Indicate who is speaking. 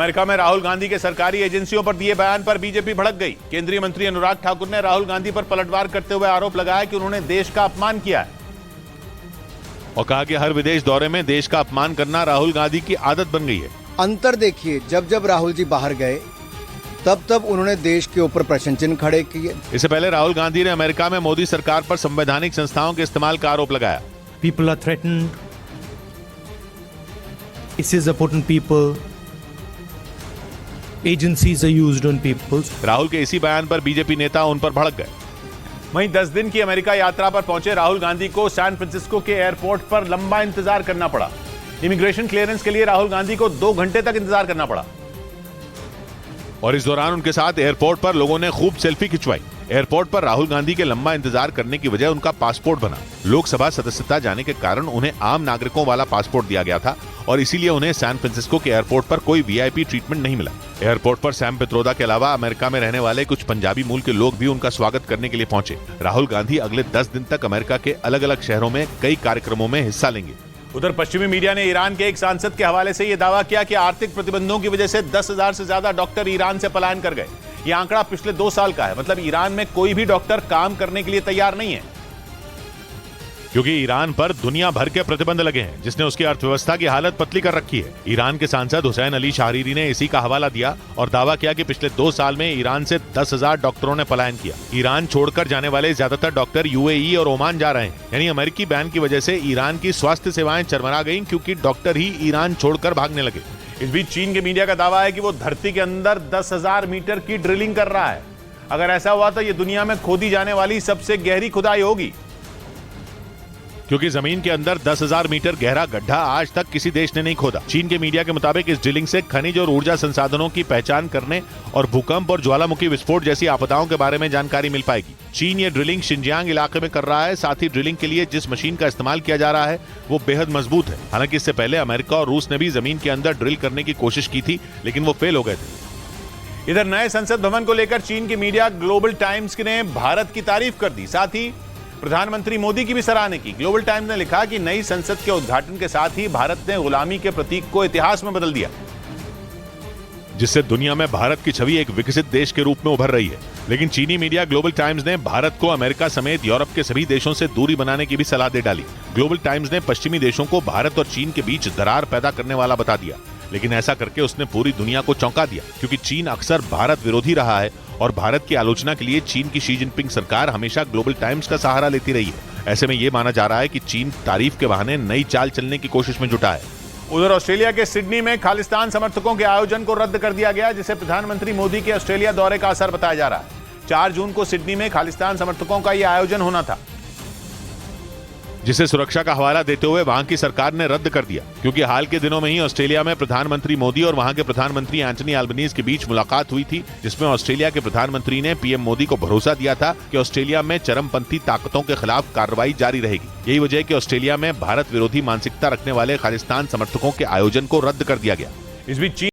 Speaker 1: America में राहुल गांधी के सरकारी एजेंसियों पर दिए बयान पर बीजेपी भड़क गई। केंद्रीय मंत्री अनुराग ठाकुर ने राहुल गांधी पर पलटवार करते हुए आरोप लगाया कि उन्होंने देश का अपमान किया है और कहा कि हर विदेश दौरे में देश का अपमान करना राहुल गांधी की आदत बन गई है।
Speaker 2: अंतर देखिए, जब जब राहुल जी बाहर गए तब तब उन्होंने देश के ऊपर प्रश्न चिन्ह खड़े किए।
Speaker 1: इससे पहले राहुल गांधी ने अमेरिका में मोदी सरकार पर संवैधानिक संस्थाओं के इस्तेमाल का आरोप लगाया।
Speaker 3: People are threatened. Cases are put on people. Agencies are used on people.
Speaker 1: Rahul के इसी बयान पर बीजेपी नेता उन पर भड़क गए। वहीं 10 दिन की अमेरिका यात्रा पर पहुंचे राहुल गांधी को सैन फ्रांसिस्को के एयरपोर्ट पर लंबा इंतजार करना पड़ा। इमिग्रेशन क्लियरेंस के लिए राहुल गांधी को 2 घंटे तक इंतजार करना पड़ा और इस दौरान उनके साथ एयरपोर्ट पर लोगों ने खूब सेल्फी खिंचवाई। एयरपोर्ट पर राहुल गांधी के लंबा इंतजार करने की वजह उनका पासपोर्ट बना। लोकसभा सदस्यता जाने के कारण उन्हें आम नागरिकों वाला पासपोर्ट दिया गया था और इसीलिए उन्हें सैन फ्रांसिस्को के एयरपोर्ट पर कोई वीआईपी ट्रीटमेंट नहीं मिला। एयरपोर्ट पर सैम पित्रोदा के अलावा अमेरिका में रहने वाले कुछ पंजाबी मूल के लोग भी उनका स्वागत करने के लिए पहुंचे। राहुल गांधी अगले 10 दिन तक अमेरिका के अलग अलग शहरों में कई कार्यक्रमों में हिस्सा लेंगे। उधर पश्चिमी मीडिया ने ईरान के एक सांसद के हवाले से यह दावा किया कि आर्थिक प्रतिबंधों की वजह से 10,000 से ज्यादा डॉक्टर ईरान से पलायन कर गए। यह आंकड़ा पिछले 2 साल का है। मतलब ईरान में कोई भी डॉक्टर काम करने के लिए तैयार नहीं है क्योंकि ईरान पर दुनिया भर के प्रतिबंध लगे हैं, जिसने उसकी अर्थव्यवस्था की हालत पतली कर रखी है। ईरान के सांसद हुसैन अली शाहरीरी ने इसी का हवाला दिया और दावा किया कि पिछले 2 साल में ईरान से 10,000 डॉक्टरों ने पलायन किया। ईरान छोड़कर जाने वाले ज्यादातर डॉक्टर यूएई और ओमान जा रहे हैं। यानी अमेरिकी बैन की वजह से ईरान की स्वास्थ्य सेवाएं चरमरा गई क्योंकि डॉक्टर ही ईरान छोड़कर भागने लगे। इस बीच चीन के मीडिया का दावा है कि वो धरती के अंदर 10,000 मीटर की ड्रिलिंग कर रहा है। अगर ऐसा हुआ तो ये दुनिया में खोदी जाने वाली सबसे गहरी खुदाई होगी क्योंकि जमीन के अंदर 10,000 मीटर गहरा गड्ढा आज तक किसी देश ने नहीं खोदा। चीन के मीडिया के मुताबिक इस ड्रिलिंग से खनिज और ऊर्जा संसाधनों की पहचान करने और भूकंप और ज्वालामुखी विस्फोट जैसी आपदाओं के बारे में जानकारी मिल पाएगी। चीन ये ड्रिलिंग शिनजियांग इलाके में कर रहा है। साथ ही ड्रिलिंग के लिए जिस मशीन का इस्तेमाल किया जा रहा है वो बेहद मजबूत है। हालांकि इससे पहले अमेरिका और रूस ने भी जमीन के अंदर ड्रिल करने की कोशिश की थी, लेकिन वो फेल हो गए थे। इधर नए संसद भवन को लेकर चीन की मीडिया ग्लोबल टाइम्स ने भारत की तारीफ कर दी। साथ ही प्रधानमंत्री मोदी की भी सराहना की। ग्लोबल टाइम्स ने लिखा कि नई संसद के उद्घाटन के साथ ही भारत ने गुलामी के प्रतीक को इतिहास में बदल दिया, जिससे दुनिया में भारत की छवि एक विकसित देश के रूप में उभर रही है। लेकिन चीनी मीडिया ग्लोबल टाइम्स ने भारत को अमेरिका समेत यूरोप के सभी देशों से दूरी बनाने की भी सलाह दे डाली। ग्लोबल टाइम्स ने पश्चिमी देशों को भारत और चीन के बीच दरार पैदा करने वाला बता दिया, लेकिन ऐसा करके उसने पूरी दुनिया को चौंका दिया क्योंकि चीन अक्सर भारत विरोधी रहा है और भारत की आलोचना के लिए चीन की शी जिनपिंग सरकार हमेशा ग्लोबल टाइम्स का सहारा लेती रही है। ऐसे में यह माना जा रहा है कि चीन तारीफ के बहाने नई चाल चलने की कोशिश में जुटा है। उधर ऑस्ट्रेलिया के सिडनी में खालिस्तान समर्थकों के आयोजन को रद्द कर दिया गया, जिसे प्रधानमंत्री मोदी के ऑस्ट्रेलिया दौरे का असर बताया जा रहा है। 4 जून को सिडनी में खालिस्तान समर्थकों का यह आयोजन होना था, जिसे सुरक्षा का हवाला देते हुए वहां की सरकार ने रद्द कर दिया क्योंकि हाल के दिनों में ही ऑस्ट्रेलिया में प्रधानमंत्री मोदी और वहां के प्रधानमंत्री एंटनी अल्बनीज के बीच मुलाकात हुई थी, जिसमें ऑस्ट्रेलिया के प्रधानमंत्री ने पीएम मोदी को भरोसा दिया था कि ऑस्ट्रेलिया में चरमपंथी ताकतों के खिलाफ कार्रवाई जारी रहेगी। यही वजह है कि ऑस्ट्रेलिया में भारत विरोधी मानसिकता रखने वाले खालिस्तान समर्थकों के आयोजन को रद्द कर दिया गया। इस बीच